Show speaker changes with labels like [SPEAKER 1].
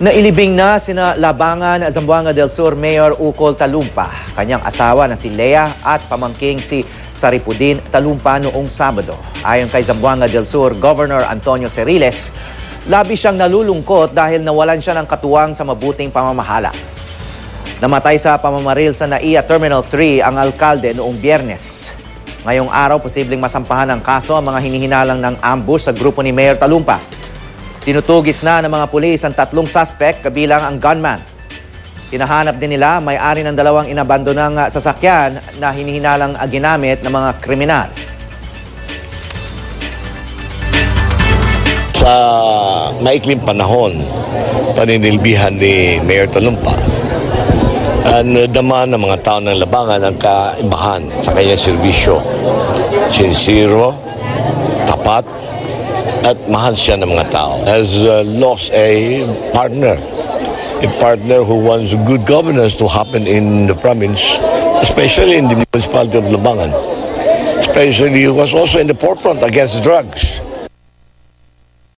[SPEAKER 1] Nailibing na sina Labangan, Zamboanga del Sur Mayor Ukol Talumpa, kanyang asawa na si Lea at pamangking si Saripudin Talumpa noong Sabado. Ayon kay Zamboanga del Sur Governor Antonio Ceriles, labis siyang nalulungkot dahil nawalan siya ng katuwang sa mabuting pamamahala. Namatay sa pamamaril sa NAIA Terminal 3 ang alkalde noong Biyernes. Ngayong araw, posibleng masampahan ng kaso ang mga hinihinalang ng ambush sa grupo ni Mayor Talumpa. Tinutugis na ng mga pulis ang 3 suspect kabilang ang gunman. Hinahanap din nila may-ari ng 2 inabandonang sasakyan na hinihinalang ginamit ng mga kriminal.
[SPEAKER 2] Sa maikling panahon, paninilbihan ni Mayor Talumpa, nadama ng mga tao ng Labangan ang kaibahan sa kanyang serbisyo. Sincero, tapat, at mahal siya ng mga tao. Has lost a partner who wants good governance to happen in the province, especially in the municipality of Labangan. Especially, he was also in the forefront against drugs.